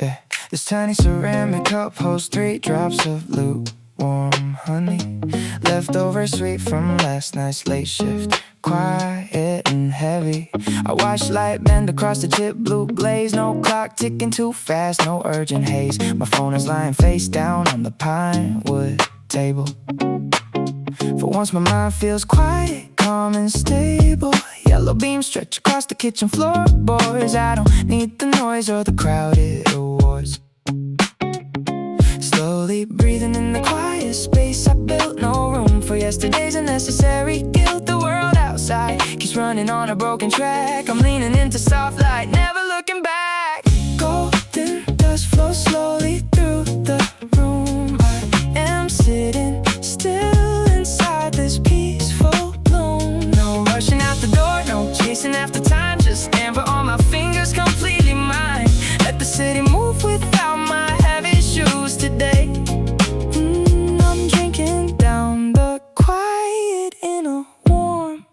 Yeah. This tiny ceramic cup holds 3 drops of lukewarm honey, leftover sweet from last night's late shift, quiet and heavy. I watch light bend across the chip blue blaze. No clock ticking too fast, no urgent haze. My phone is lying face down on the pine wood table. For once my mind feels quiet, calm and stable. Yellow beams stretch across the kitchen floorboards. I don't need the noise or the crowded awards. Slowly breathing in the quiet space I built. No room for yesterday's unnecessary guilt. The world outside keeps running on a broken track. I'm leaning into soft light, never looking back. Golden dust flows slowly through the room. I am sitting still inside this peaceful bloom. No rushing out the door, no chasing after time. Just amber on my fingers, completely mine. Let the city move without my heavy shoes today. I'm drinking down the quiet in a warm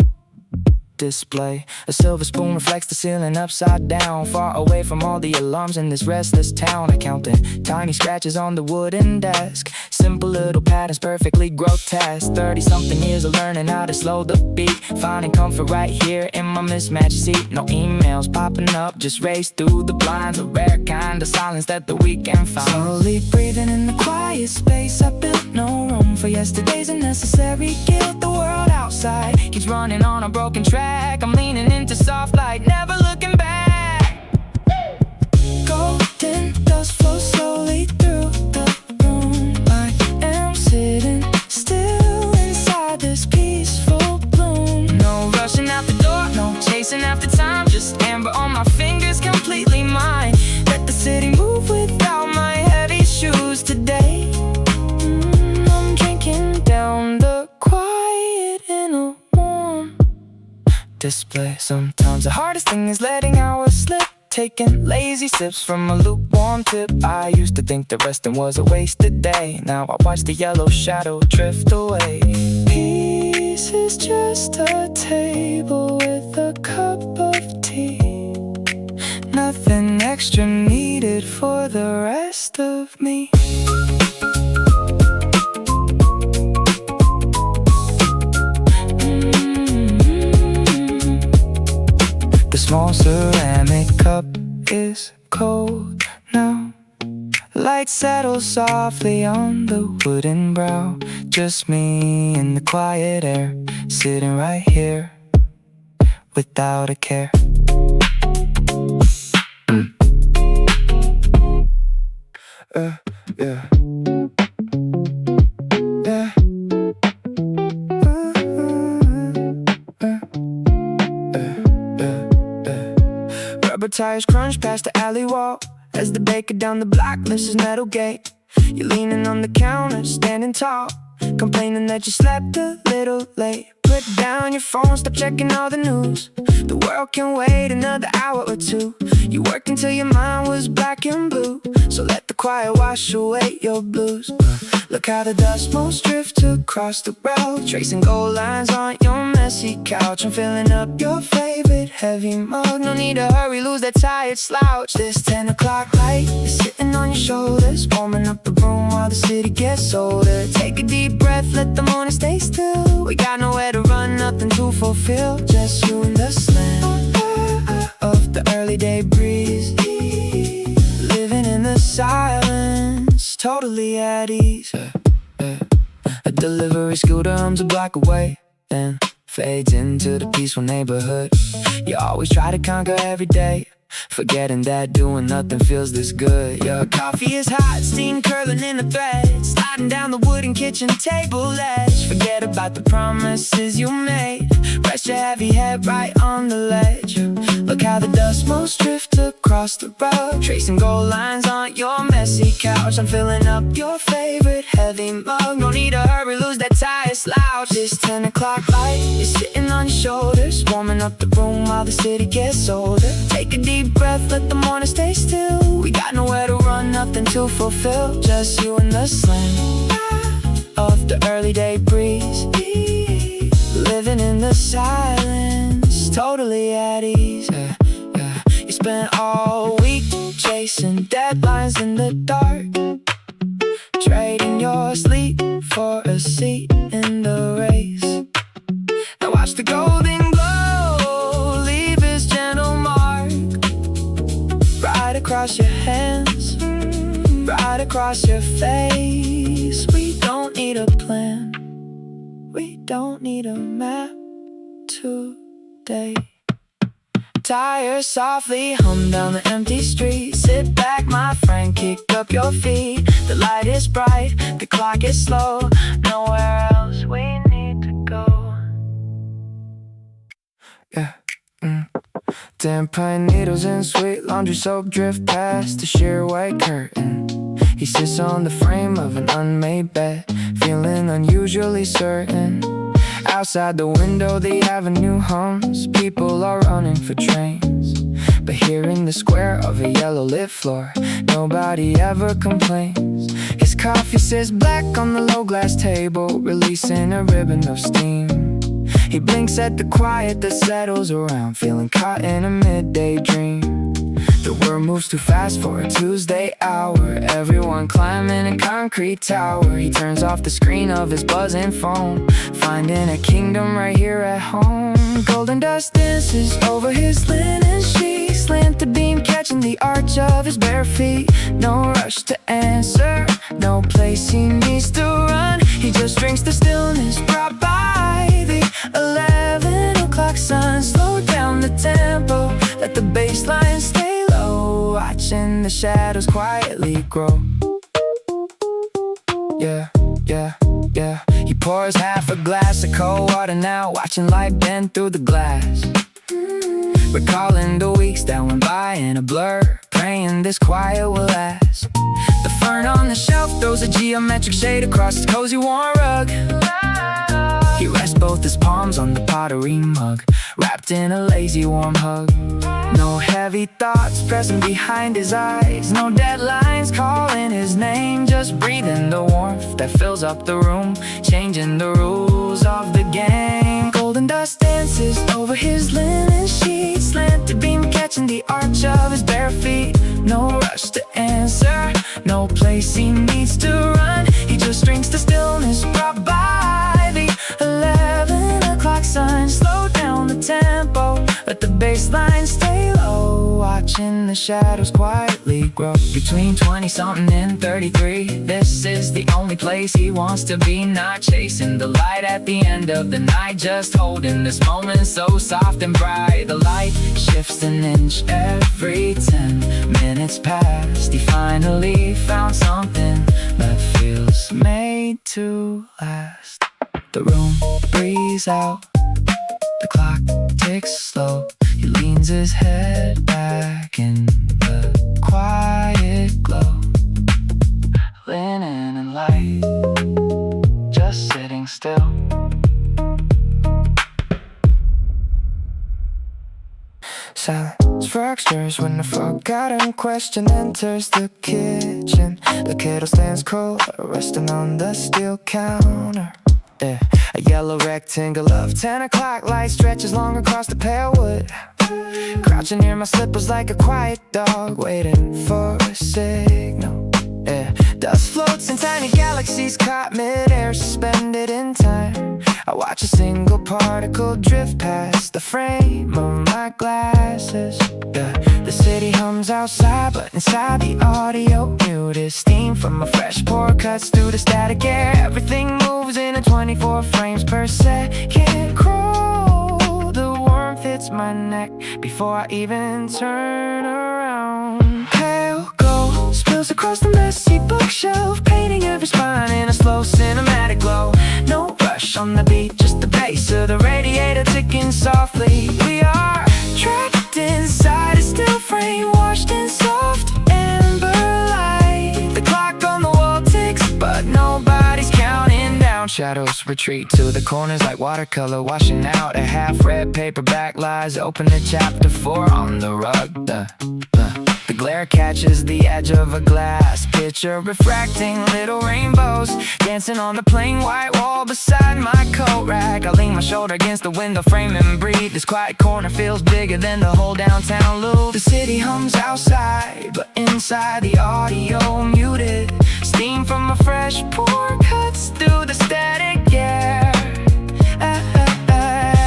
display. A silver spoon reflects the ceiling upside down, far away from all the alarms in this restless town. I count the tiny scratches on the wooden desk, simple little patterns perfectly grotesque. 30-something years of learning how to slow the beat, finding comfort right here in my mismatched seat. No emails popping up, just race through the blinds, a rare kind of silence that the weekend found. Slowly breathing in the quiet space I built. No room for yesterday's unnecessary guilt. The world outside keeps running on a broken track. I'm leaning into soft light, never looking back. Golden dust flows slowly through the room. I am sitting still inside this peaceful bloom. No rushing out the door, no chasing after time. Just amber on my fingers, completely mine. Let the city move without my heavy shoes today. I'm drinking down the quiet in a warm display. Sometimes the hardest thing is letting hours slip, taking lazy sips from a lukewarm tip. I used to think that resting was a wasted day. Now I watch the yellow shadow drift away. Peace is just a table with a cup of tea. Nothing extra needed for the rest of me. The small ceramic cup is cold now. Light settles softly on the wooden brow. Just me in the quiet air, sitting right here without a care. Yeah. Rubber tires crunch past the alley wall as the baker down the block lifts his metal gate. You're leaning on the counter, standing tall, complaining that you slept a little late. Put down your phone, stop checking all the news. The world can wait another hour or two. You worked until your mind was black and blue, so let the quiet wash away your blues. Look how the dust motes drift across the road, tracing gold lines on your messy couch. I'm filling up your favorite heavy mug. No need to hurry, lose that tired slouch. This 10 o'clock light is sitting on your shoulders, warming up the room while the city gets older. Take a deep breath, let the morning stay still. We got nowhere to run, nothing to fulfill, just you and the slant of the early day breeze, living in the silence, totally at ease. A delivery scooter hums a block away, then fades into the peaceful neighborhood. You always try to conquer every day, forgetting that doing nothing feels this good. Your coffee is hot, steam curling in a thread, sliding down the wooden kitchen table edge. Forget about the promises you made, rest your heavy head right on the ledge. Look how the dust motes drift across the rug, tracing gold lines on your messy couch. I'm filling up your favorite heavy mug. No need to hurry, lose that tired slouch. This 10 o'clock light is sitting on your shoulders, warming up the room while the city gets older. Take a deep breath, let the morning stay still. We got nowhere to run, nothing to fulfill, just you and the slant of the early day breeze, living in the silence, totally at ease. You spent all week chasing deadlines in the dark, trading your sleep for a seat in the race. Now watch the golden glow leave its gentle mark right across your hands, right across your face. We don't need a plan, we don't need a map today. Tires softly hum down the empty street. Sit back, my friend, kick up your feet. The light is bright, the clock is slow. Nowhere else we need to go. Yeah. Damp pine needles and sweet laundry soap drift past the sheer white curtain. He sits on the frame of an unmade bed, feeling unusually certain. Outside the window the avenue hums. People are running for trains, but here in the square of a yellow lit floor, nobody ever complains. His coffee sits black on the low glass table, releasing a ribbon of steam. He blinks at the quiet that settles around, feeling caught in a midday dream. The world moves too fast for a Tuesday hour. Everyone climbing a concrete tower. He turns off the screen of his buzzing phone, finding a kingdom right here at home. Golden dust dances over his linen sheets, slanted beam catching the arch of his bare feet. No rush to answer, no place he needs to run. He just drinks the stillness brought by the 11 o'clock sun. Slow down the tempo, let the bass line stay low, watching the shadows quietly grow. Yeah, yeah, yeah. He pours half a glass of cold water now, watching light bend through the glass. Recalling the weeks that went by in a blur, praying this quiet will last. The fern on the shelf throws a geometric shade across his cozy warm rug. He rests both his palms on the pottery mug, wrapped in a lazy warm hug. No heavy thoughts pressing behind his eyes, no deadlines calling his name, just breathing the warmth that fills up the room, changing the rules of the game. Golden dust dances over his linen sheets, slanted beam catching the arch of his bare feet. No rush to answer, no place he needs to run. He just drinks the stillness brought by the 11 o'clock sun. Slow down the tempo, let the bass line stay low, watching the shadows quietly grow. Between 20-something and 33, this is the only place he wants to be. Not chasing the light at the end of the night, just holding this moment so soft and bright. The light shifts an inch every 10 minutes past. He finally found something that feels made to last. The room breathes out, the clock ticks slow. He leans his head back in the quiet glow. Linen and light, just sitting still. Silence fractures when a forgotten question enters the kitchen. The kettle stands cold, resting on the steel counter. Yeah. A yellow rectangle of 10 o'clock light stretches long across the pale wood. Crouching near my slippers like a quiet dog, waiting for a signal. Yeah. Dust floats in tiny galaxies caught mid-air, suspended in time. I watch a single particle drift past the frame of my glasses. Yeah. The city hums outside, but inside the audio muted. Steam from a fresh pour cuts through the static air. Everything moves in a 24 frames per second. Crawl, the warmth hits my neck before I even turn around. Pale glow spills across the messy bookshelf, painting every spine in a slow cinematic glow. No rush on the beat, just the bass of the radiator ticking softly. We are trapped inside a steel frame, washed in soft amber light. The clock on the wall ticks, but nobody's counting down. Shadows retreat to the corners like watercolor, washing out a half-read paperback lies. Open to chapter 4 on the rug. The glare catches the edge of a glass pitcher, refracting little rainbows, dancing on the plain white wall beside my coat rack. I lean my shoulder against the window frame and breathe. This quiet corner feels bigger than the whole downtown loop. The city hums outside, but inside the audio muted. Steam from a fresh pour cuts through the static air.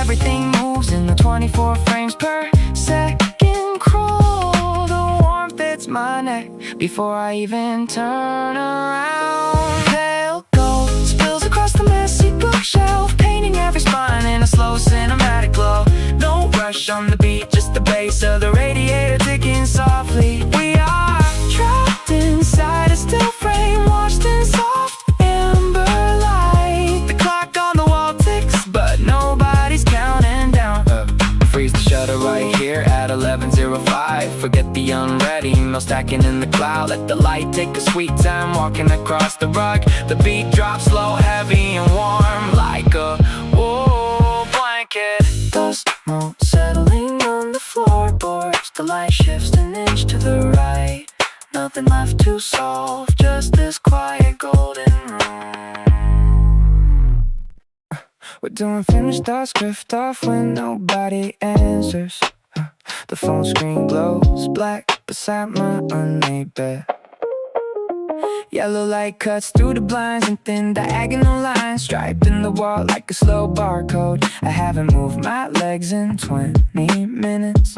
Everything moves in the 24 frames per second crawl. The warmth hits my neck before I even turn around. Pale gold spills across the messy bookshelf, painting every spine in a slow cinematic glow. No rush on the beat, just the bass of the radiator ticking softly. We are trapped inside a still frame, washed in soft amber light. The clock on the wall ticks, but nobody's counting down. Freeze the shutter right here at 11:05. Forget the unready mail stacking in the cloud. Let the light take a sweet time walking across the rug. The beat drops slow, heavy and warm, like a wool blanket. Dust mold settling on the floorboards. The light shifts an inch to the right. Nothing left to solve, just this quiet golden room. We're doing finished thoughts, drift off when nobody answers. The phone screen glows black beside my unmade bed. Yellow light cuts through the blinds and thin diagonal lines striped in the wall like a slow barcode. I haven't moved my legs in 20 minutes.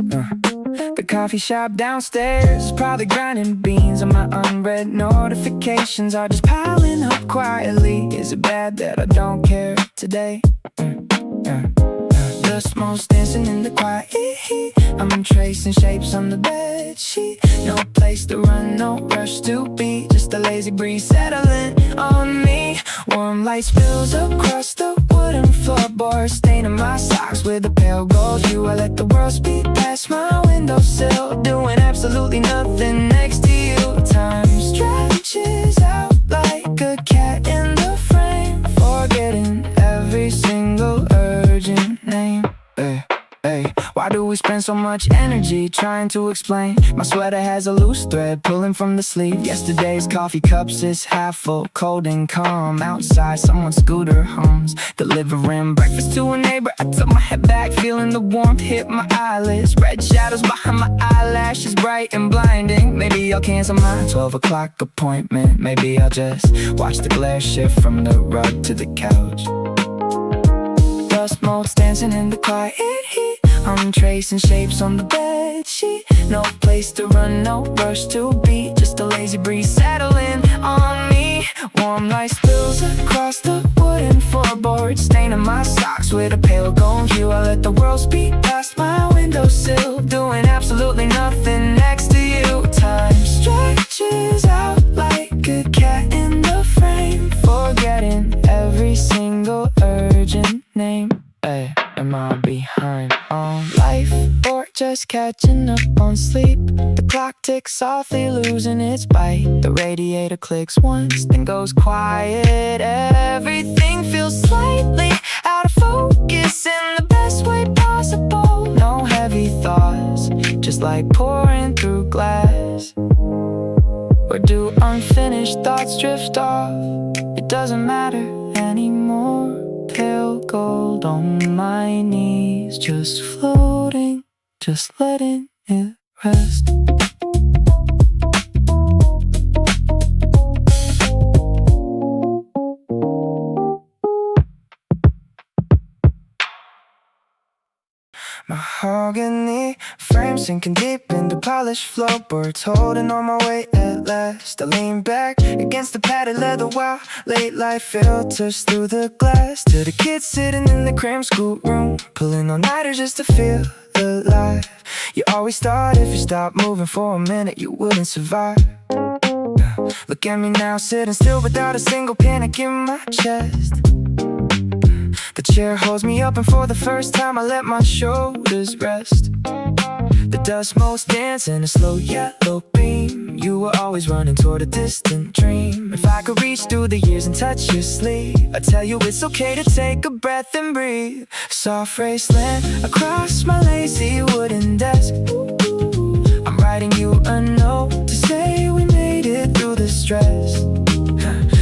The coffee shop downstairs is probably grinding beans, and my unread notifications are just piling up quietly. Is it bad that I don't care today? The smoke's dancing in the quiet heat. I'm tracing shapes on the bed sheet. No place to run, no rush to be, just a lazy breeze settling on me. Warm light spills across the wooden floorboard, staining my socks with a pale gold hue. I let the world speed past my windowsill, doing absolutely nothing next to you. Time stretches out like a cat in the frame, forgetting every single urgent name. Why do we spend so much energy trying to explain? My sweater has a loose thread pulling from the sleeve. Yesterday's coffee cups is half full, cold and calm. Outside someone's scooter hums, delivering breakfast to a neighbor. I tilt my head back, feeling the warmth hit my eyelids. Red shadows behind my eyelashes, bright and blinding. Maybe I'll cancel my 12 o'clock appointment. Maybe I'll just watch the glare shift from the rug to the couch. Dust motes dancing in the quiet heat. I'm tracing shapes on the bed sheet. No place to run, no rush to be, just a lazy breeze settling on me. Warm light spills across the wooden floorboard, staining my socks with a pale gold hue. I let the world speed past my windowsill, doing absolutely nothing next to you. Time stretches out like a cat in the frame, forgetting every single urgent name. Hey, am I behind on life or just catching up on sleep? The clock ticks softly, losing its bite. The radiator clicks once, then goes quiet. Everything feels slightly out of focus in the best way possible. No heavy thoughts, just like pouring through glass. Where do unfinished thoughts drift off? It doesn't matter anymore. Pale gold on my knees, just floating, just letting it rest. Mahogany frame sinking deep into polished floorboards, holding on my weight at last. I lean back against the padded leather while late light filters through the glass. To the kids sitting in the cramped schoolroom, pulling all-nighters just to feel alive. You always thought if you stopped moving for a minute you wouldn't survive. Look at me now, sitting still without a single panic in my chest. The chair holds me up, and for the first time I let my shoulders rest. The dust motes dance in a slow yellow beam. You were always running toward a distant dream. If I could reach through the years and touch your sleeve, I'd tell you it's okay to take a breath and breathe. Soft race land across my lazy wooden desk. I'm writing you a note to say we made it through the stress.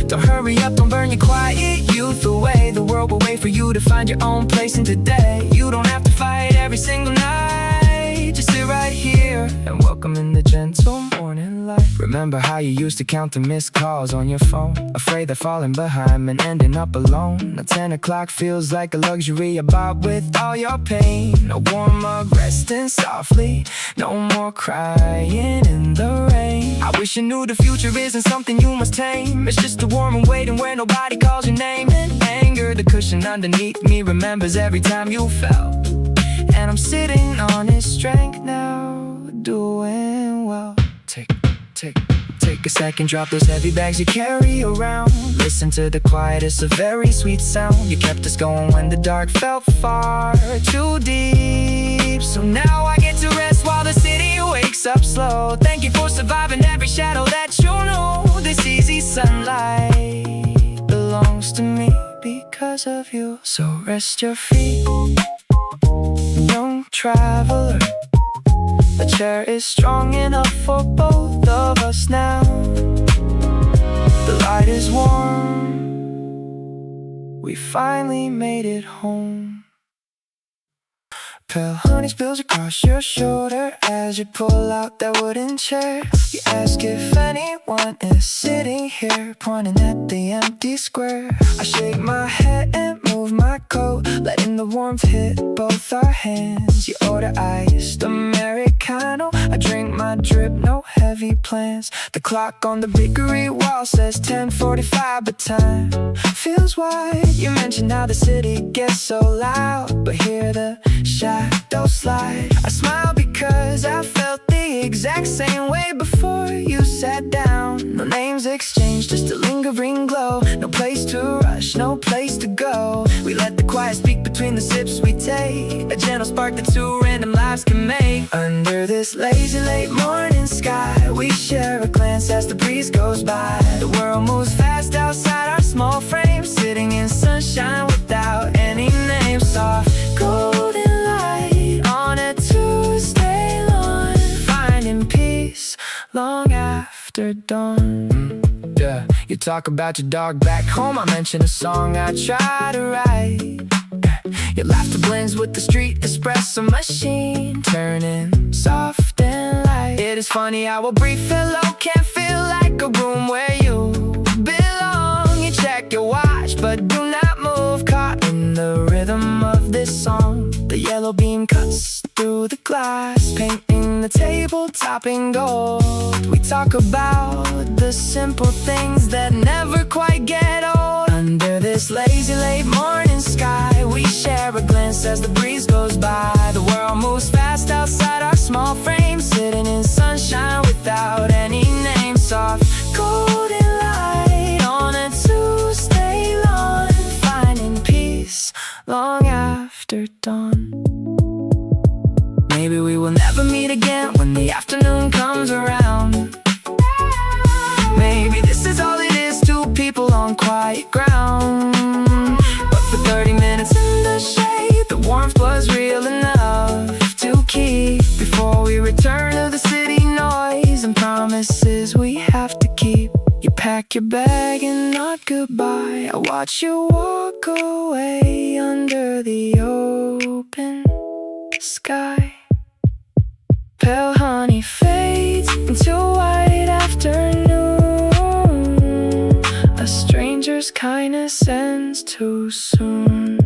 Don't hurry up, don't burn your quiet youth away. The world will wait for you to find your own place in today. You don't have to fight every single night. Just sit right here and welcome in the gentle morning light. Remember how you used to count the missed calls on your phone, afraid of falling behind and ending up alone. Now 10 o'clock feels like a luxury you bought with all your pain. A warm mug resting softly, no more crying in the rain. I wish you knew the future isn't something you must tame. It's just a warm and waiting where nobody calls your name. In anger, the cushion underneath me remembers every time you fell, and I'm sitting on its strength now, doing well. Take a second, drop those heavy bags you carry around. Listen to the quiet, it's a very sweet sound. You kept us going when the dark felt far too deep. So now I get to rest while the city wakes up slow. Thank you for surviving every shadow that you know. This easy sunlight belongs to me because of you. So rest your feet, young traveler. The chair is strong enough for both of us now. The light is warm, we finally made it home. Pale honey spills across your shoulder as you pull out that wooden chair. You ask if anyone is sitting here, pointing at the empty square. I shake my head and move my coat, letting the warmth hit both our hands. You order iced Americano, I drink my drip, no heavy plans. The clock on the bakery wall says 10:45, but time feels wide. You mentioned how the city gets so loud, but hear the shadows slide. I smile because I felt the exact same way before you sat down. No names exchanged, just a lingering glow. No place to rush, no place to go. We let the quiet speak between the sips we take, a gentle spark that two random lives can make. Under this lazy late morning sky, we share a glance as the breeze goes by. The world moves fast outside our small frame, sitting in sunshine without any name. Soft golden light on a Tuesday lawn, finding peace long after dawn. Yeah, you talk about your dog back home, I mention a song I try to write. Your laughter blends with the street espresso machine, turning soft and light. It is funny how a brief hello can feel like a room where you belong. You check your watch but do not move, caught in the rhythm of this song. The yellow beam cuts through the glass, painting the tabletop in gold. We talk about the simple things that never quite get old. Under this lazy late morning sky, we share a glance as the breeze goes by. The world moves fast outside our small frame, sitting in sunshine without any name. Soft golden light on a Tuesday lawn, finding peace long after dawn. Maybe we will never meet again when the afternoon comes around. Maybe this is all it is, two people on quiet ground. But for 30 minutes in the shade, the warmth was real enough to keep, before we return to the city noise and promises we have to keep. You pack your bag and nod goodbye, I watch you walk away under the open sky. Pale honey fades into white afternoon. A stranger's kindness ends too soon.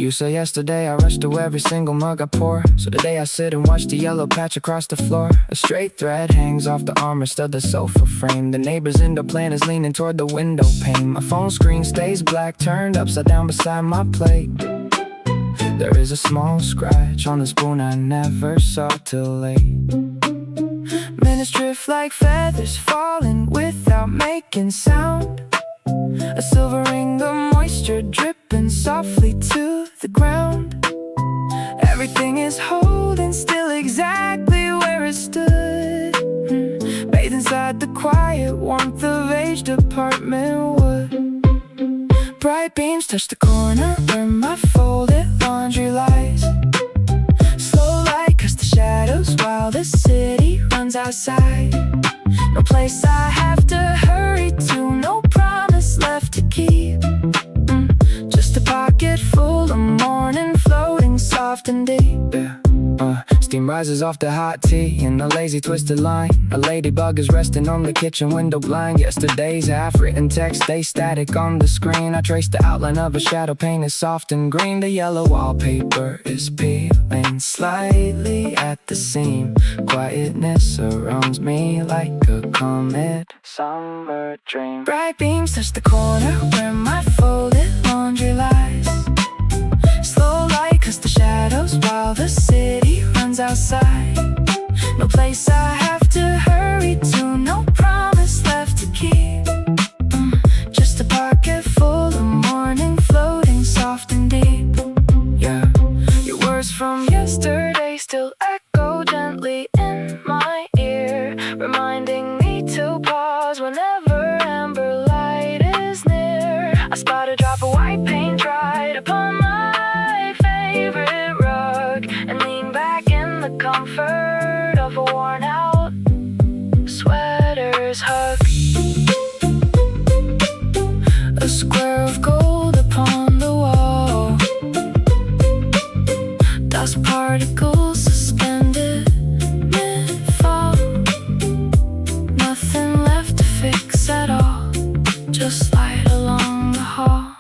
You say yesterday I rushed to every single mug I pour, so today I sit and watch the yellow patch across the floor. A straight thread hangs off the armrest of the sofa frame. The neighbor's indoor plant is leaning toward the window pane. My phone screen stays black, turned upside down beside my plate. There is a small scratch on the spoon I never saw till late. Minutes drift like feathers falling without making sound. A silver ring of moisture dripping softly to the ground. Everything is holding still exactly where it stood. Bathed inside the quiet warmth of aged apartment wood. Bright beams touch the corner where my folded laundry lies. Slow light cuts the shadows while the city runs outside. No place I have to hurry to, no promise left to keep. Just a pocket full of morning floating soft and deep. Steam rises off the hot tea in a lazy twisted line. A ladybug is resting on the kitchen window blind. Yesterday's half-written text stays static on the screen. I trace the outline of a shadow painted soft and green. The yellow wallpaper is peeling slightly at the seam. Quietness surrounds me like a comet summer dream. Bright beams touch the corner where my folded laundry lies. Slow light cuts the shadows while the city runs outside. No place I have to hurry to, no promise left to keep. Just a pocket full of morning floating soft and deep. Yeah, your words from yesterday still echo gently in my ear, reminding me to pause whenever amber light is near. I spot a drop of white paint dried upon my favorite rug and lean back in the comfort of a worn out sweater's hug. A square of gold upon the wall, dust particles suspended mid-fall. Nothing left to fix at all, just light along the hall.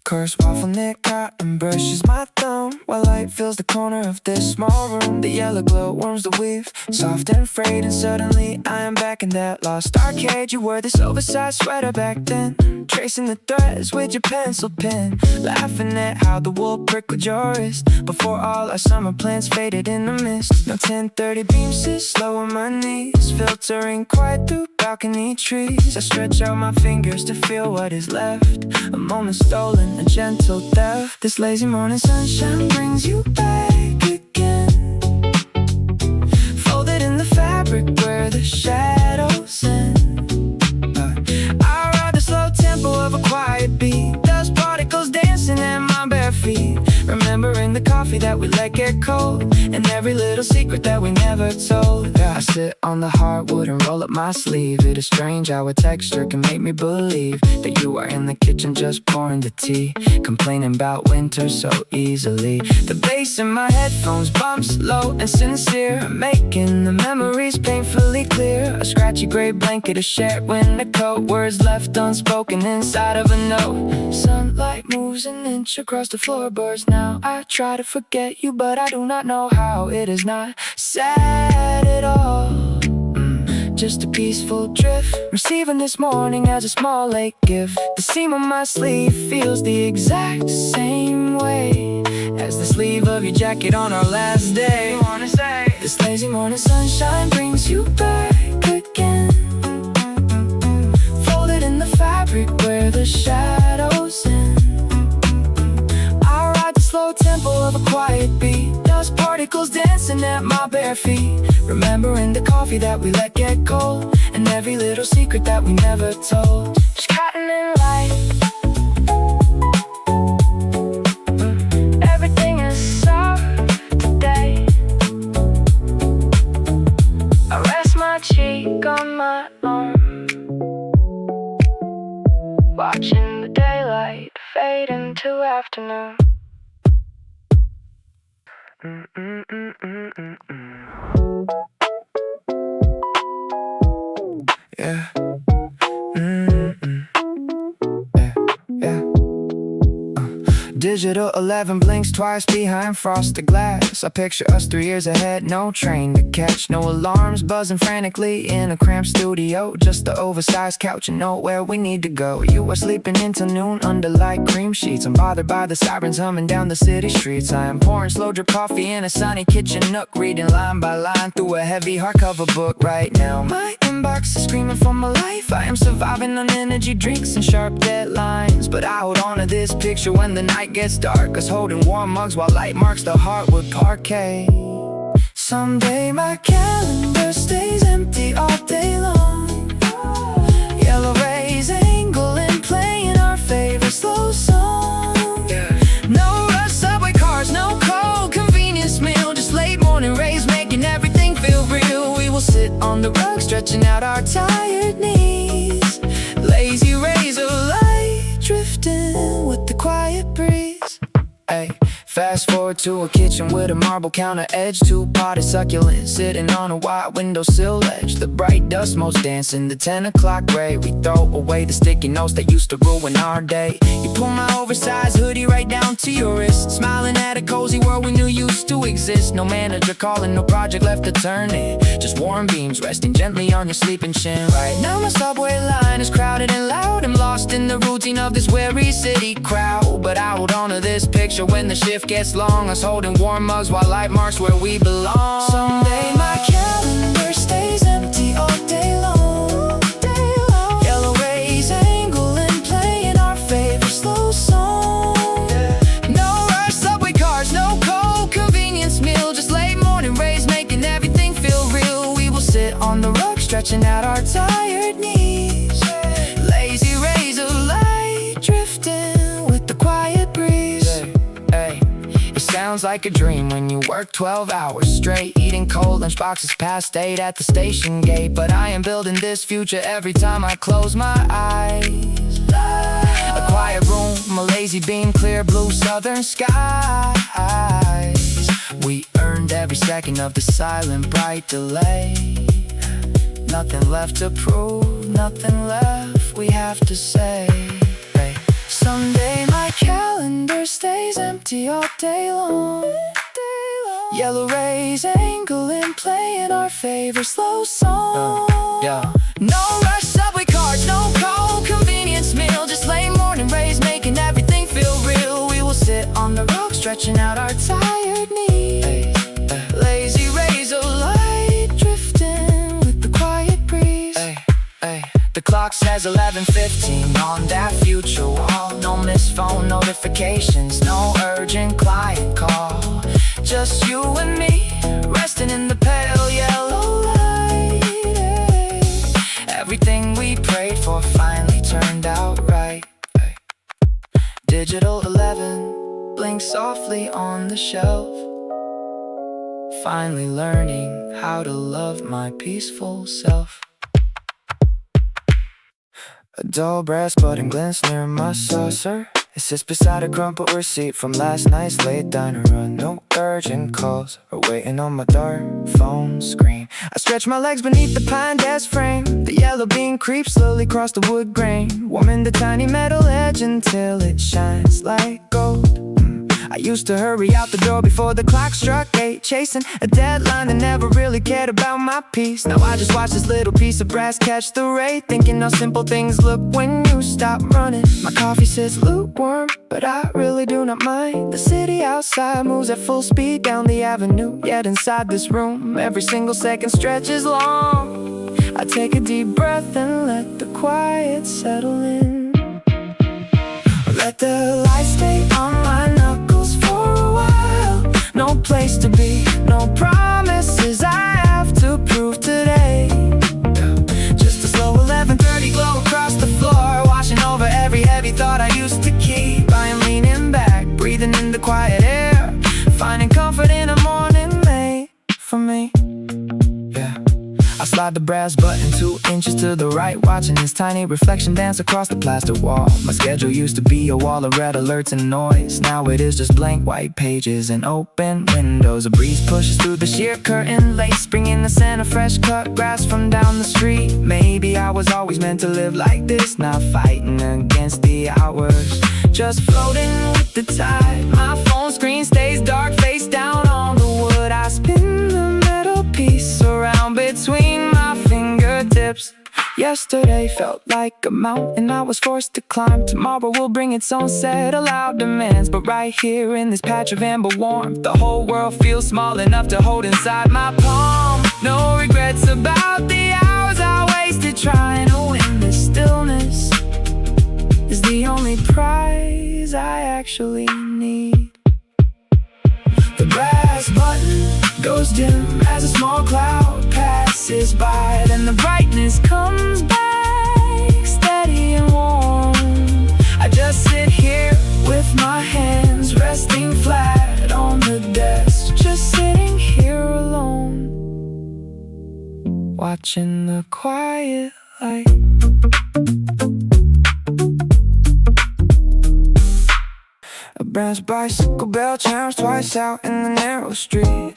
Coarse waffle knit cotton brushes my thumb while light fills the corner of this small room. The yellow glow warms the weave, soft and frayed, and suddenly I am back in that lost arcade. You wore this oversized sweater back then, tracing the threads with your pencil pen, laughing at how the wool prickled your wrist before all our summer plans faded in the mist. No 10:30 beams sit slow on my knees, filtering quiet through balcony trees. I stretch out my fingers to feel what is left, a moment stolen, a gentle theft. This lazy morning sunshine brings you back again, folded in the fabric where the shadows end. I ride the slow tempo of a quiet beat, dust particles dancing at my bare feet, remembering the coffee that we let get cold and every little secret that we never told. I sit on the hardwood and roll up my sleeve. It is strange how a texture can make me believe that you are in the kitchen just pouring the tea, complaining about winter so easily. The bass in my headphones bumps low and sincere, making the memories painfully clear. A scratchy gray blanket, a shared winter coat, words left unspoken inside of a note. Sunlight moves an inch across the floorboards now. I try to forget you, but I do not know how. It is not sad at all, just a peaceful drift, receiving this morning as a small late gift. The seam on my sleeve feels the exact same way as the sleeve of your jacket on our last day. I wanna say, this lazy morning sunshine brings you back again, folded in the fabric where the shadows end. I ride the slow tempo of a quiet beat, dust particles dancing at my bare feet, remembering the coffee that we let get cold and every little secret that we never told. Just cotton and light, everything is soft today. I rest my cheek on my arm, watching the daylight fade into afternoon. Yeah. Yeah. Digital 11 blinks twice behind frosted glass. I picture us 3 years ahead, no train to catch, no alarms buzzing frantically in a cramped studio, just the oversized couch and nowhere we need to go. You are sleeping until noon under light cream sheets. I'm bothered by the sirens humming down the city streets. I am pouring slow drip coffee in a sunny kitchen nook, reading line by line through a heavy hardcover book. Right now my inbox is screaming for my life. I am surviving on energy drinks and sharp deadlines, but I hold on to this picture when the night gets dark, us holding warm mugs while light marks the hardwood parquet. Someday my calendar stays empty all day long. Yellow rays angling, playing our favorite slow song. No rush subway cars, no cold convenience meal, just late morning rays making everything feel real. We will sit on the rug stretching out our tired knees, lazy rays of light drifting with the quiet breeze. Ay. Fast forward to a kitchen with a marble counter edge, 2 potted succulents sitting on a wide windowsill ledge. The bright dust motes dancing the 10 o'clock ray. We throw away the sticky notes that used to ruin our day. You pull my oversized hoodie right down to your wrist, smiling at a cozy world we knew used to exist. No manager calling, no project left to turn in, just warm beams resting gently on your sleeping chin. Right now my subway line is crowded and loud. I'm lost in the routine of this weary city crowd, but I hold on to this picture when the shift gets long, us holding warm mugs while light marks where we belong. Someday my calendar stays empty all day long. Yellow rays angling, playing our favorite slow song. No rush subway cars, no cold convenience meal, just late morning rays making everything feel real. We will sit on the rug stretching out our tired knees, lazy rays of light drifting with the quiet breeze. Sounds like a dream when you work 12 hours straight, eating cold lunchboxes past 8 at the station gate. But I am building this future every time I close my eyes. A quiet room, a lazy beam, clear blue southern skies. We earned every second of the silent bright delay. Nothing left to prove, nothing left we have to say. Someday my calendar stays empty all day long. Yellow rays angling, playing our favorite slow song. No rush subway cars, no cold convenience meal, just late morning rays making everything feel real. We will sit on the rug stretching out our tired knees, lazy rays of light drifting with the quiet breeze. The clock says 11:15 on that future wall. No missed phone notifications, no urgent client call, just you and me, resting in the pale yellow light. Everything we prayed for finally turned out right. Digital 11 blinks softly on the shelf, finally learning how to love my peaceful self. A dull brass button glints near my saucer. It sits beside a crumpled receipt from last night's late diner run. No urgent calls are waiting on my dark phone screen. I stretch my legs beneath the pine desk frame. The yellow beam creeps slowly across the wood grain, warming the tiny metal edge until it shines like gold. I used to hurry out the door before the clock struck 8, chasing a deadline that never really cared about my peace. Now I just watch this little piece of brass catch the ray, thinking how simple things look when you stop running. My coffee sits lukewarm, but I really do not mind. The city outside moves at full speed down the avenue, yet inside this room every single second stretches long. I take a deep breath and let the quiet settle in. Let the light stay on my knuckles for a while. No place to be, no promises I have to prove today. Just a slow 11:30 glow across the floor, washing over every heavy thought I used to keep. I am leaning back, breathing in the quiet air, finding comfort in a morning made for me. I slide the brass button 2 inches to the right, watching this tiny reflection dance across the plaster wall. My schedule used to be a wall of red alerts and noise. Now it is just blank white pages and open windows. A breeze pushes through the sheer curtain lace, bringing the scent of fresh cut grass from down the street. Maybe I was always meant to live like this, not fighting against the hours, just floating with the tide. My phone screen stays dark, face down on the wood. I spin the metal piece around between my fingertips. Yesterday felt like a mountain I was forced to climb. Tomorrow will bring its own set of loud demands. But right here in this patch of amber warmth, the whole world feels small enough to hold inside my palm. No regrets about the hours I wasted trying to win this stillness. Is the only prize I actually need. The brass button goes dim as a small cloud passes by. Then the brightness comes back, steady and warm. I just sit here with my hands resting flat on the desk, just sitting here alone, watching the quiet light. A brass bicycle bell chimes twice out in the narrow street.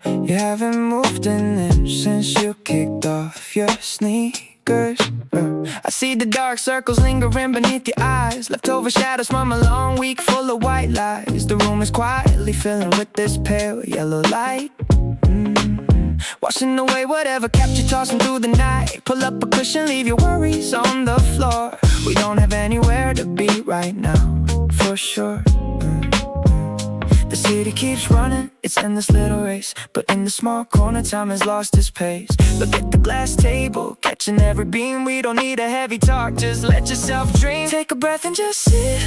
You haven't moved an inch since you kicked off your sneakers. I see the dark circles lingering beneath your eyes, leftover shadows from a long week full of white lies. The room is quietly filling with this pale yellow light. Washing away whatever kept you tossing through the night. Pull up a cushion, leave your worries on the floor. We don't have anywhere to be right now, for sure. The city keeps running, it's in this little race, but in the small corner time has lost its pace. Look at the glass table, catching every beam. We don't need a heavy talk, just let yourself dream. Take a breath and just sit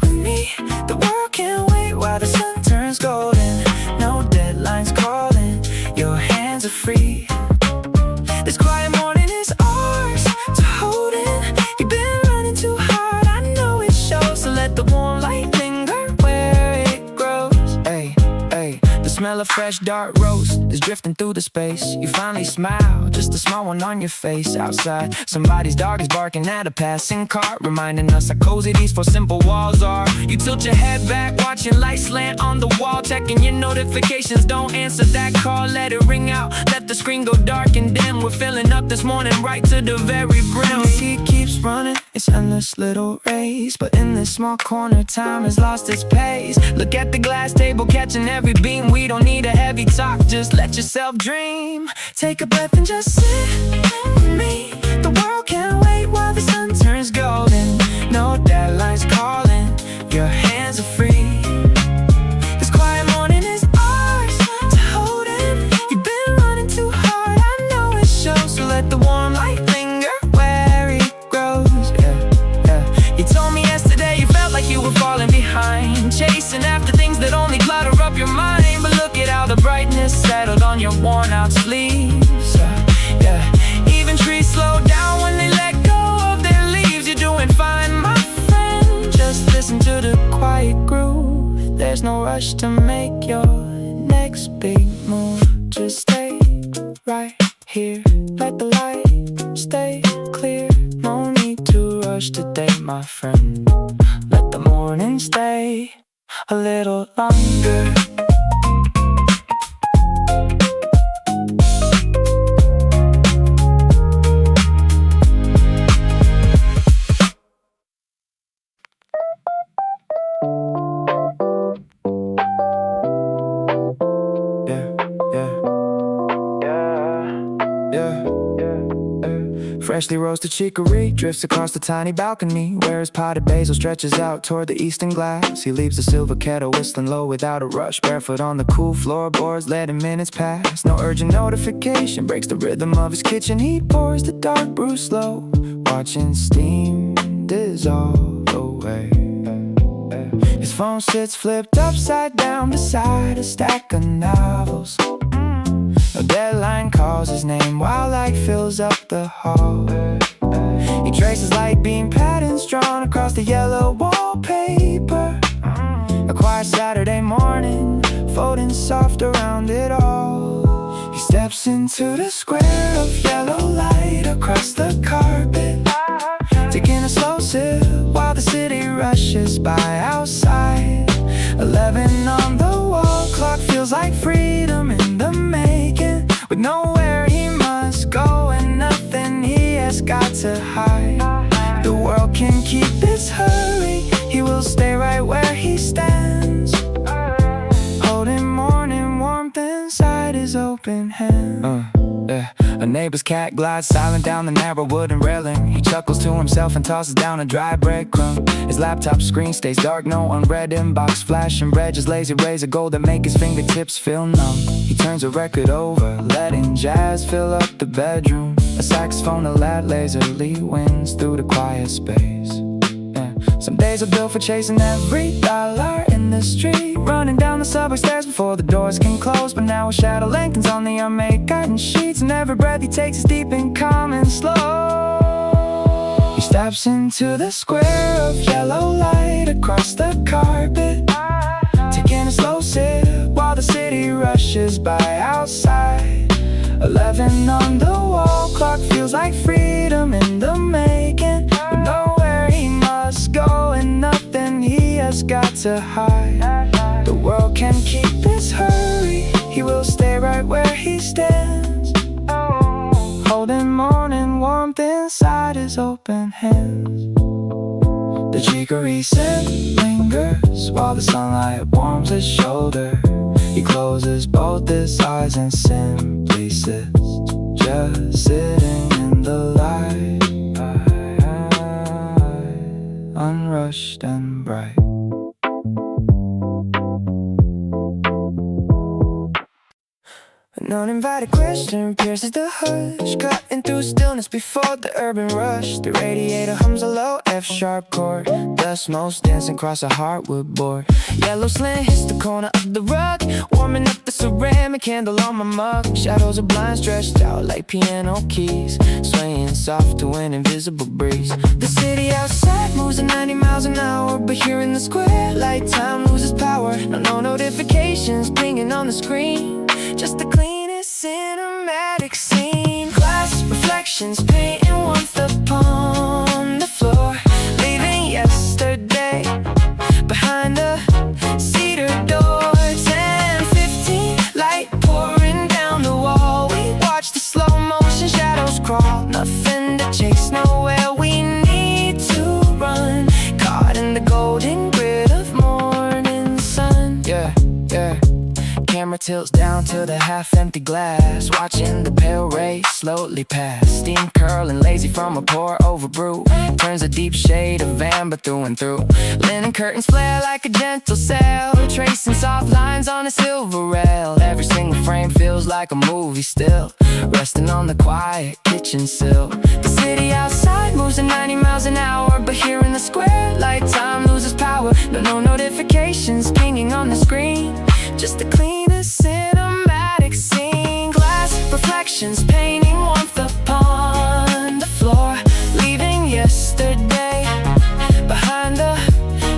with me. The world can't wait while the sun turns golden. No deadlines calling, your hands are free. This quiet morning is ours to hold in. You've been running too hard, I know it shows. So let the warm light linger where it grows. Ay, ay, the smell of fresh dark roast is drifting through the space. You finally smile, just a small one on your face. Outside, somebody's dog is barking at a passing car, reminding us how cozy these four simple walls are. You tilt your head back, watching light slant on the wall, checking your notifications, don't answer that call. Let it ring out, let the screen go dark and dim. We're filling up this morning right to the very brim. The heat keeps running, it's endless little race, but in this small corner time has lost its pace. Look at the glass table, catching every beam. We don't need a heavy talk, just let yourself dream. Take a breath and just sit with me. The world can't wait while the sun turns golden. No deadlines calling, your hands are free. This quiet morning is ours to hold in. You've been running too hard, I know it shows. So let the warm light linger where it grows. Yeah, yeah. You told me yesterday you felt like you were falling behind, chasing after things that only clutter up your mind. But look at how the brightness settled on your worn out sleeves. Yeah, even trees slow down when they let go of their leaves. You're doing fine, my friend, just listen to the quiet groove. There's no rush to make your next big move. Just stay right here, let the light stay clear. No need to rush today, my friend. Let the morning stay a little longer. Freshly roasted chicory drifts across the tiny balcony, where his potted basil stretches out toward the eastern glass. He leaves the silver kettle whistling low without a rush, barefoot on the cool floorboards, letting minutes pass. No urgent notification breaks the rhythm of his kitchen. He pours the dark brew slow, watching steam dissolve away. His phone sits flipped upside down beside a stack of novels. No deadline calls his name while light fills up the hall. He traces light beam patterns drawn across the yellow wallpaper. A quiet Saturday morning, folding soft around it all. He steps into the square of yellow light across the carpet, taking a slow sip while the city rushes by outside. 11 on the wall clock feels like freedom in the making, with nowhere he must go and nothing he has got to hide. The world can keep its hurry, he will stay right where he stands, holding morning warmth inside his open hand. Yeah. A neighbor's cat glides silent down the narrow wooden railing. He chuckles to himself and tosses down a dry breadcrumb. His laptop screen stays dark, no unread inbox flashing red. Just lazy rays of gold that make his fingertips feel numb. He turns a record over, letting jazz fill up the bedroom. A saxophone, a lad lazily wins through the quiet space. Some days are built for chasing every dollar in the street, running down the subway stairs before the doors can close. But now a shadow lengthens on the unmade curtain sheets, and every breath he takes is deep and calm and slow. He steps into the square of yellow light across the carpet, taking a slow sip while the city rushes by outside. 11 on the wall clock feels like freedom in the making, but nowhere he must go and nothing he has got to hide. The world can keep his hurry, he will stay right where he stands, holding morning warmth inside his open hands. The chicory scent lingers while the sunlight warms his shoulder. He closes both his eyes and simply sits, just sitting in the light, unrushed and bright. An uninvited question pierces the hush, cutting through stillness before the urban rush. The radiator hums a low F-sharp chord, dust motes dancing across a hardwood board. Yellow slant hits the corner of the rug, warming up the ceramic candle on my mug. Shadows of blind stretched out like piano keys, swaying soft to an invisible breeze. The city outside moves at 90 miles an hour, but here in the square light time loses power. No notifications pinging on the screen, just the cleanest cinematic scene. Glass reflections painting warmth upon the floor, leaving yesterday behind the cedar door. 10:15, light pouring down the wall. We watch the slow motion shadows crawl. Nothing to chase, nowhere we need to run, caught in the golden grid of morning sun. Yeah. Camera tilts down to the half-empty glass, watching the pale rays slowly pass. Steam curling lazy from a pour-over brew, turns a deep shade of amber through and through. Linen curtains flare like a gentle sail, tracing soft lines on a silver rail. Every single frame feels like a movie still, resting on the quiet kitchen sill. The city outside moves at 90 miles an hour, but here in the square light time loses power. No notifications pinging on the screen, just the cleanest cinematic scene. Glass reflections painting warmth upon the floor, leaving yesterday behind the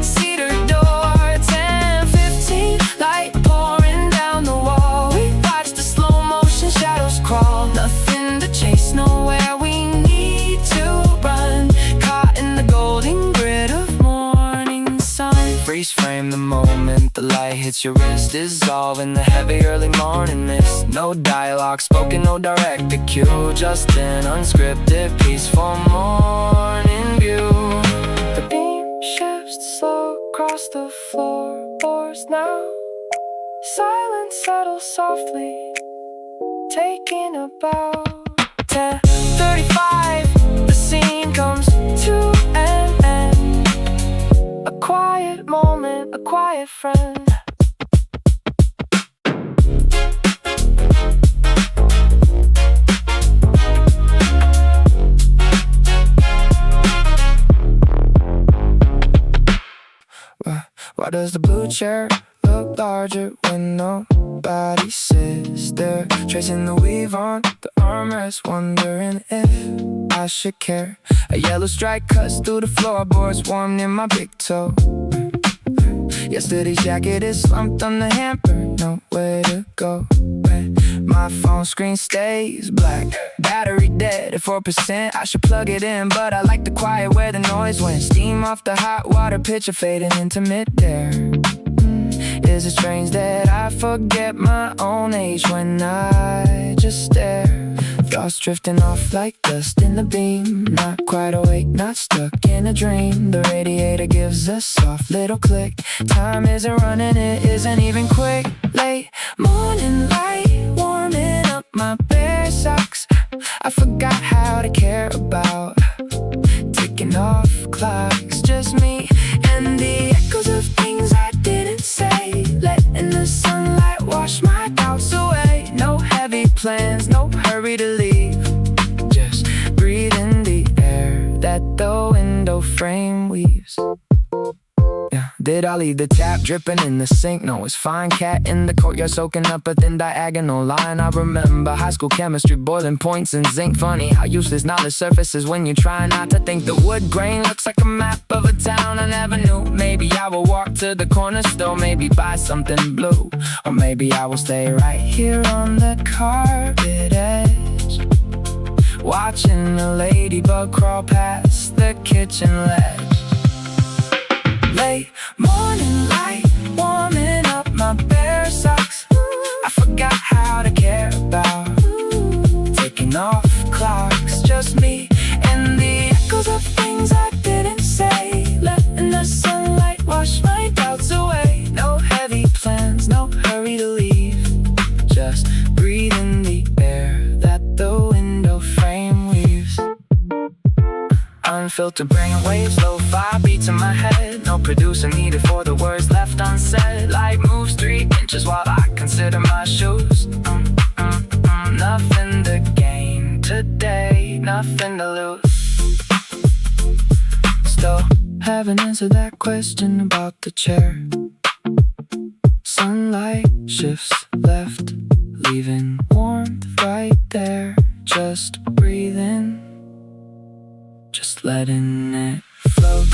cedar door. 10:15, light pouring down the wall. We watch the slow motion shadows crawl. Nothing to chase, nowhere we need to run, caught in the golden grid of morning sun. Freeze frame the moment the light hits your wrist, dissolve in the heavy early morning mist. No dialogue spoken, no direct cue, just an unscripted peaceful morning view. The beam shifts slow across the floorboards now. Silence settles softly, taking about 10:35. The scene comes to an end. A quiet moment, a quiet friend. Why does the blue chair look larger when nobody sits there? Tracing the weave on the armrest, wondering if I should care. A yellow stripe cuts through the floorboards, warm near my big toe. Yesterday's jacket is slumped on the hamper, nowhere to go. My phone screen stays black, battery dead at 4%. I should plug it in, but I like the quiet where the noise went. Steam off the hot water pitcher fading into mid-air. Is it strange that I forget my own age when I just stare? Thoughts drifting off like dust in the beam. Not quite awake, not stuck in a dream. The radiator gives a soft little click. Time isn't running, it isn't even quick. Late morning light warming up my bare socks. I forgot how to care about ticking off clocks. Just me and the echoes of things I didn't say. Letting the sunlight wash my doubts away. No heavy plans, no hurry to leave. Just breathe in the air that the window frame weaves. Yeah. Did I leave the tap dripping in the sink? No, it's fine. Cat in the courtyard soaking up a thin diagonal line. I remember high school chemistry, boiling points and zinc. Funny how useless knowledge surfaces when you try not to think. The wood grain looks like a map of a town I never knew. Maybe I will walk to the corner store, maybe buy something blue. Or maybe I will stay right here on the carpet edge, watching a ladybug crawl past the kitchen ledge. Late morning light warming up my bare socks. I forgot how to care about taking off clocks. Just me and the echoes of things I didn't say. Letting the sunlight wash my doubts away. No heavy plans, no hurry to leave. Just breathe in the air that the window frame weaves. Unfiltered brain waves, lo-fi beats in my head. No producer needed for the words left unsaid. Light moves 3 inches while I consider my shoes. Nothing to gain today, nothing to lose. Still haven't answered that question about the chair. Sunlight shifts left, leaving warmth right there. Just breathe in, just letting it flow.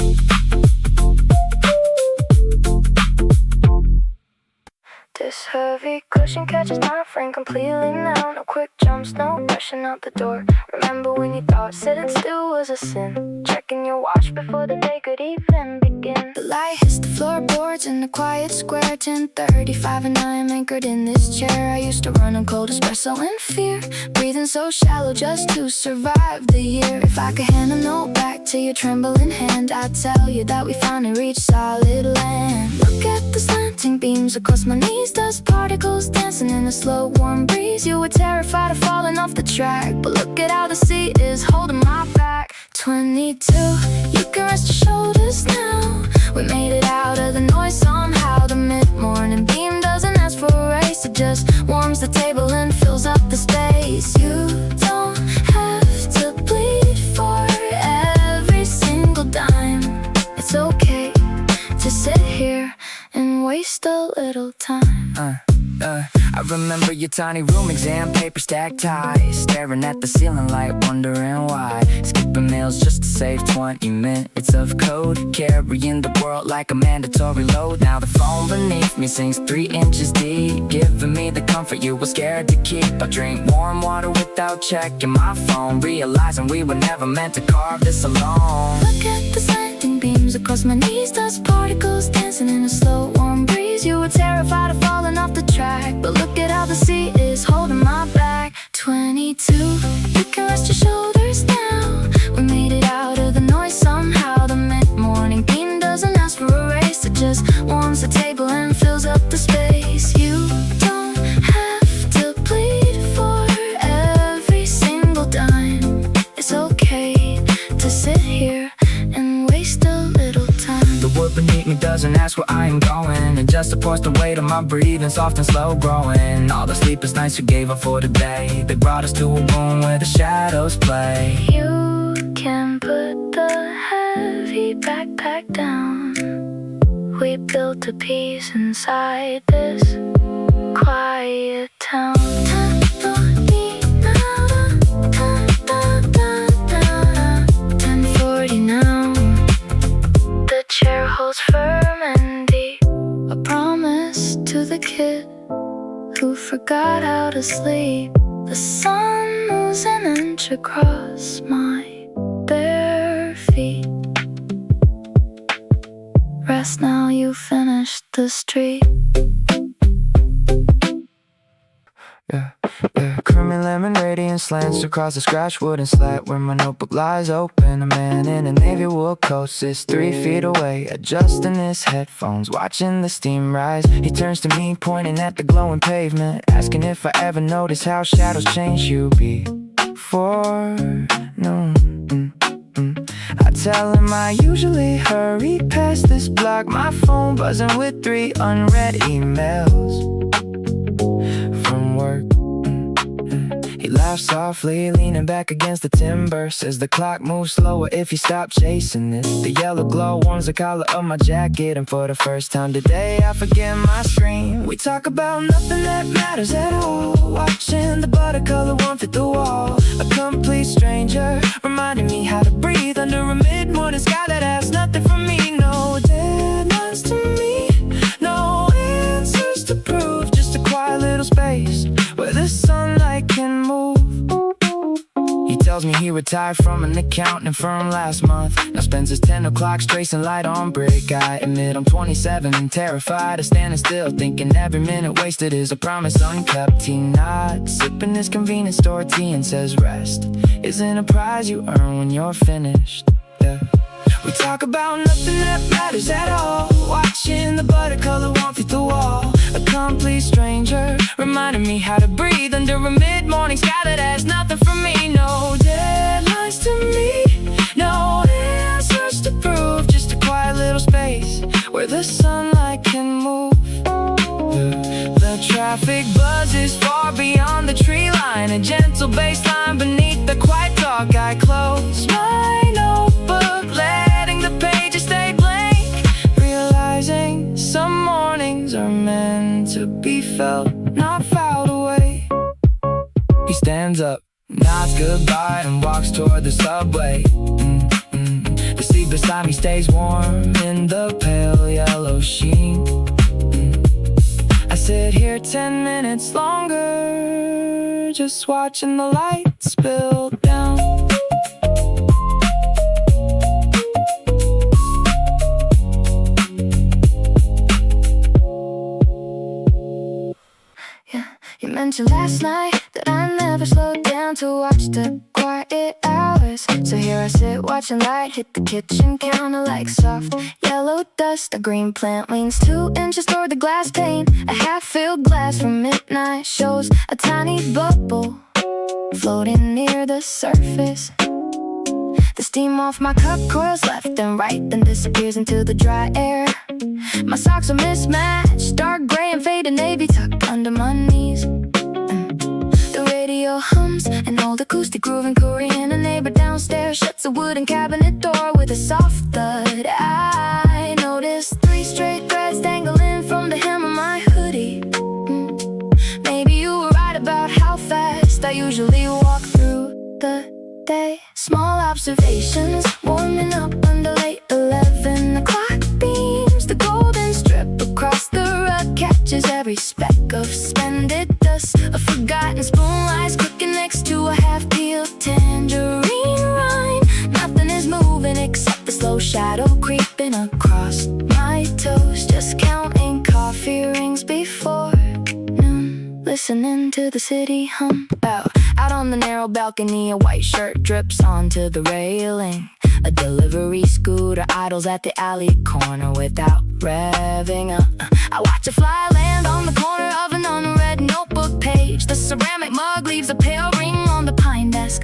This heavy cushion catches my frame completely now. No quick jumps, no rushing out the door. Remember when you thought sitting still was a sin? Checking your watch before the day could even begin. The light hits the floorboards in the quiet square. 10:35 and I am anchored in this chair. I used to run on cold espresso in fear, breathing so shallow just to survive the year. If I could hand a note back to your trembling hand, I'd tell you that we finally reached solid land. Look at the slanting beams across my knees, dust particles dancing in a slow warm breeze. You were terrified of falling off the track, but look at how the seat is holding my back. 22, you can rest your shoulders now. We made it out of the noise somehow. The mid-morning beam doesn't ask for a race, it just warms the table and fills up the space. You don't have to bleed for every single dime. It's okay to sit here and waste a little time. I remember your tiny room, exam paper stacked high, staring at the ceiling light, wondering why. Skipping meals just to save 20 minutes of code, carrying the world like a mandatory load. Now the phone beneath me sinks 3 inches deep, giving me the comfort you were scared to keep. I drink warm water without checking my phone, realizing we were never meant to carve this alone. Look at the slanting beams across my knees, dust particles dancing in a slow warm breeze. You were terrified of falling off the track, but look at how the seat is holding my back. 22, you can rest your shoulders now. We made it out of the noise somehow. The mid-morning beam doesn't ask for a race, it just warms the table and fills up the space. You don't have to bleed for every single dime. It's okay to sit here and waste a little time. The wood beneath me doesn't ask where I am going, it just supports the weight of my breathing, soft and slow growing. All the sleepless nights you gave up for today, they brought us to a room where the shadows play. You can put the heavy backpack down. We built a peace inside this quiet town. 10:40 now. The chair holds firm and deep, a promise to the kid who forgot how to sleep. The sun moves an inch across my bare feet. Rest now, you finished the street. Yeah, yeah. Creamy lemon radiant slants across the scratch wooden slat where my notebook lies open. A man in a navy wool coat sits 3 feet away, adjusting his headphones, watching the steam rise. He turns to me, pointing at the glowing pavement, asking if I ever notice how shadows change you before noon. I tell him I usually hurry past this block, my phone buzzing with 3 unread emails from work. He laughs softly, leaning back against the timber, says the clock moves slower if you stop chasing it. The yellow glow warms the collar of my jacket, and for the first time today I forget my screen. We talk about nothing that matters at all, watching the buttercolor warm through the wall. A complete stranger reminding me how to breathe under a mid-morning sky that has nothing for me. No deadlines to me, no answers to prove, just a quiet little space where the sunlight can move. He tells me he retired from an accounting firm last month, now spends his 10 o'clock tracing light on brick. I admit I'm 27 and terrified of standing still, thinking every minute wasted is a promise unkept. He nods, sipping his convenience store tea, and says rest isn't a prize you earn when you're finished. Yeah. We talk about nothing that matters at all, watching the buttercolor warm through the wall. A complete stranger reminding me how to breathe under a mid-morning sky that has nothing for me. No deadlines to me, no answers to prove, just a quiet little space where the sunlight can move. The traffic buzzes far beyond the tree line, a gentle bass line beneath the quiet talk. I close my notebook, letting the pages stay blank, realizing some mornings are meant to be felt, not filed away. He stands up, nods goodbye, and walks toward the subway. The seat beside me stays warm in the pale yellow sheen. I sit here 10 minutes longer, just watching the lights spill down. You mentioned last night that I never slowed down to watch the quiet hours. So here I sit watching light hit the kitchen counter like soft yellow dust. A green plant leans 2 inches toward the glass pane. A half-filled glass from midnight shows a tiny bubble floating near the surface. The steam off my cup coils left and right, then disappears into the dry air. My socks are mismatched, dark gray and faded navy tucked under my knees. The radio hums an old acoustic groove in Korean. A neighbor downstairs shuts a wooden cabinet door with a soft thud. I noticed 3 straight threads dangling from the hem of my hoodie. Maybe you were right about how fast I usually walk through the day. Small observations, warming up under late 11. The clock beams, the golden strip across the rug catches every speck of suspended dust. A forgotten spoon lies cooking next to a half-peeled tangerine rind. Nothing is moving except the slow shadow creeping across my toes. Just counting coffee rings before noon, listening to the city hum. Out on the narrow balcony, a white shirt drips onto the railing. A delivery scooter idles at the alley corner without revving up. I watch a fly land on the corner of an unread notebook page. The ceramic mug leaves a pale ring on the pine desk.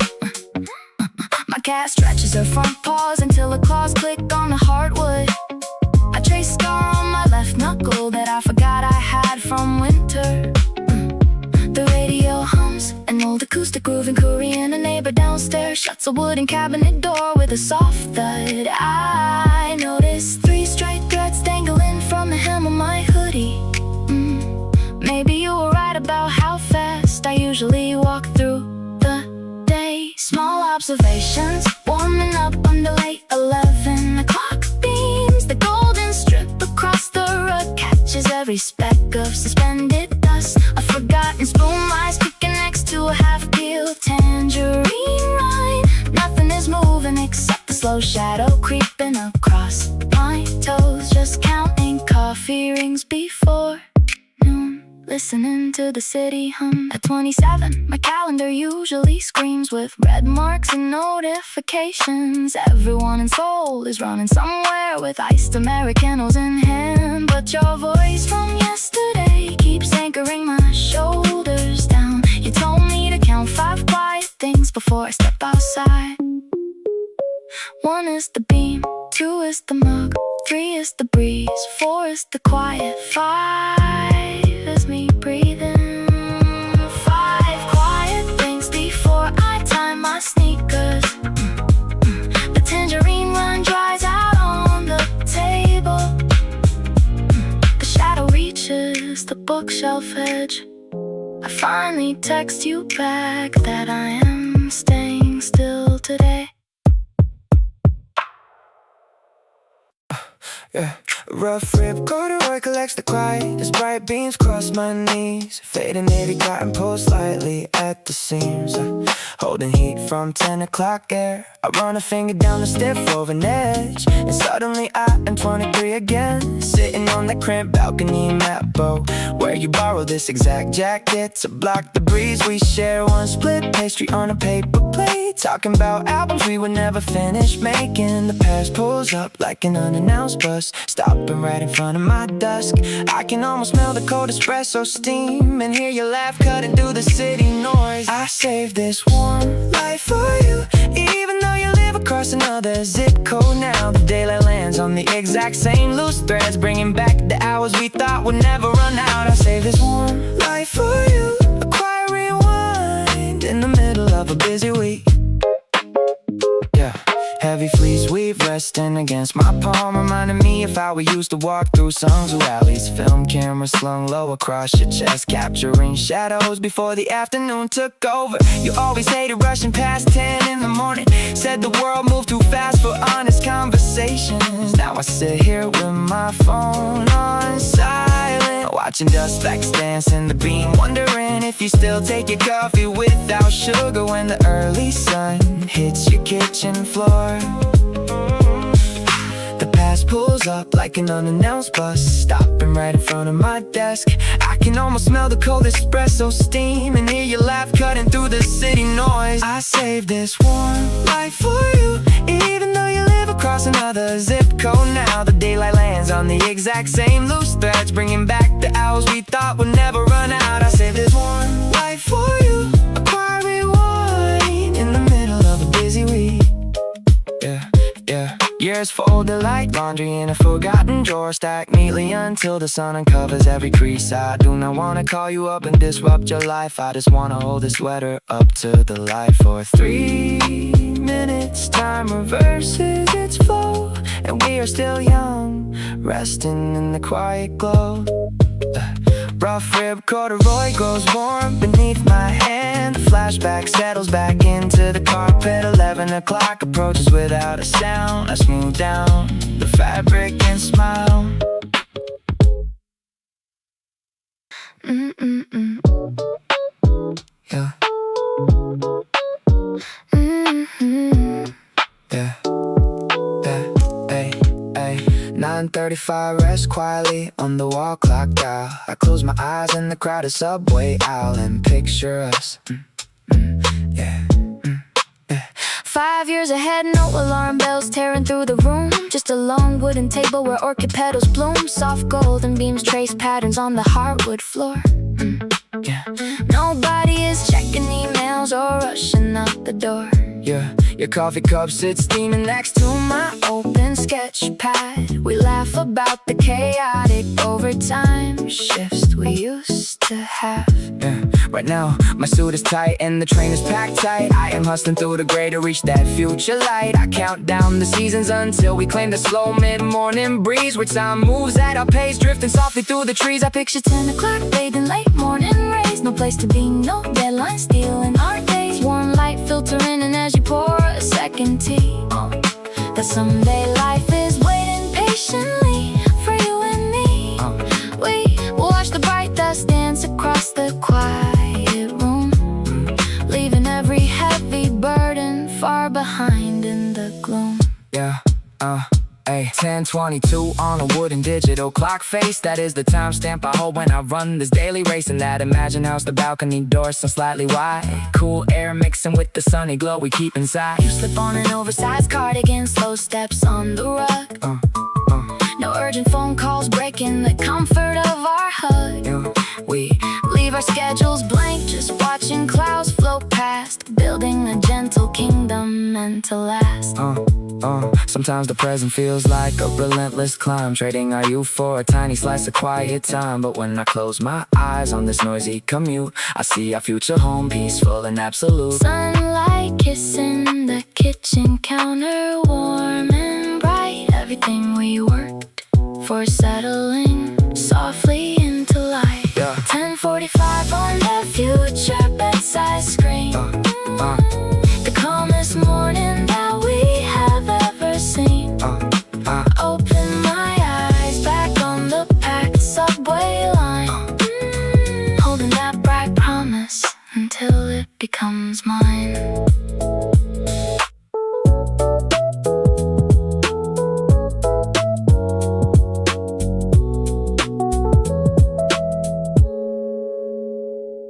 My cat stretches her front paws until her claws click on the hardwood. I trace a scar on my left knuckle that I forgot I had from winter. The radio hums an old acoustic groove in Korean. A neighbor downstairs shuts a wooden cabinet door with a soft thud. I noticed 3 straight threads dangling from the hem of my hoodie. Maybe you were right about how fast I usually walk through the day. Small observations, warming up under late 11. The clock beams, the golden strip across the rug catches every speck of suspended dust. A forgotten spoon lies cooking next to a half-peeled tangerine rind. Nothing is moving except the slow shadow creeping across my toes. Just counting coffee rings before noon, listening to the city hum. At 27, my calendar usually screams with red marks and notifications. Everyone in Seoul is running somewhere with iced Americanos in hand. But your voice from yesterday keeps anchoring my shoulders down. You told me to count 5 quiet things before I step outside. 1 is the beam, 2 is the mug, 3 is the breeze, 4 is the quiet, 5 is me breathing. 5 quiet things before I tie my sneakers. The tangerine run dries out on the table. The shadow reaches the bookshelf edge. I finally text you back that I am staying still today. Yeah. Rough rib corduroy collects the quiet as bright beams cross my knees. Fading nitty cotton pulls slightly at the seams. Holding heat from 10 o'clock air. I run a finger down the stiff woven edge, and suddenly I am 23 again. Sitting on that cramped balcony map boat where you borrow this exact jacket to block the breeze. We share one split pastry on a paper plate, talking about albums we would never finish making. The past pulls up like an unannounced bus, stopping right in front of my desk. I can almost smell the cold espresso steam and hear your laugh cutting through the city noise. I saved this warm life for you, even though you live across another zip code now. The daylight lands on the exact same loose threads, bringing back the hours we thought would never run out. I saved this warm life for you, a quiet rewind in the middle of a busy week. Yeah. Heavy fleece weave resting against my palm, reminding me of how we used to walk through songs or alleys. Film camera slung low across your chest, capturing shadows before the afternoon took over. You always hated rushing past 10 in the morning, said the world moved too fast for honest conversations. Now I sit here with my phone on silent, watching dust specks dance in the beam, wondering if you still take your coffee without sugar when the early sun hits your kitchen floor. The past pulls up like an unannounced bus, stopping right in front of my desk. I can almost smell the cold espresso steam and hear your laugh cutting through the city noise. I saved this warm life for you, even though you live across another zip code now. The daylight lands on the exact same loose threads, bringing back the hours we thought would never run out. I saved this warm life for you, a quiet rewind in the middle of a busy week. Yeah, yeah. Years folded like laundry in a forgotten drawer, stacked neatly until the sun uncovers every crease. I do not wanna call you up and disrupt your life. I just wanna hold this sweater up to the light for 3 minutes. Time reverses its flow, and we are still young, resting in the quiet glow. Rough rib corduroy grows warm beneath my hand. The flashback settles back into the carpet. 11 o'clock approaches without a sound. I smooth down the fabric and smile. Yeah. Yeah. 9:35, rest quietly on the wall clock dial. I close my eyes in the crowded subway aisle and picture us. Yeah. 5 years ahead, no alarm bells tearing through the room. Just a long wooden table where orchid petals bloom. Soft golden beams trace patterns on the hardwood floor. Yeah. Nobody is checking emails or rushing out the door. Yeah. Your coffee cup sits steaming next to my open sketch pad. We laugh about the chaotic overtime shifts we used to have. Yeah. Right now, my suit is tight and the train is packed tight. I am hustling through the gray to reach that future light. I count down the seasons until we claim the slow mid-morning breeze, where time moves at our pace, drifting softly through the trees. I picture 10 o'clock, bathed in late morning rays. No place to be, no deadline, stealing our days. Warm light filtering in as you pour a second tea. That someday life is waiting patiently for you and me. We watch the bright dust dance across the quiet room, leaving every heavy burden far behind in the gloom. Yeah, 10:22 on a wooden digital clock face. That is the timestamp I hold when I run this daily race. In that imagined house, the balcony doors so slightly wide. Cool air mixing with the sunny glow we keep inside. You slip on an oversized cardigan, slow steps on the rug. No urgent phone calls breaking the comfort of our hug. We leave our schedules blank, just watching clouds float past, building a gentle kingdom meant to last. Sometimes the present feels like a relentless climb, trading our youth for a tiny slice of quiet time. But when I close my eyes on this noisy commute, I see our future home peaceful and absolute. Sunlight kissing the kitchen counter, warm and bright. Everything we worked for settling softly into life. 10:45 on the future bedside screen. The calmest morning that we have ever seen. Open my eyes back on the packed subway line. Holding that bright promise until it becomes mine.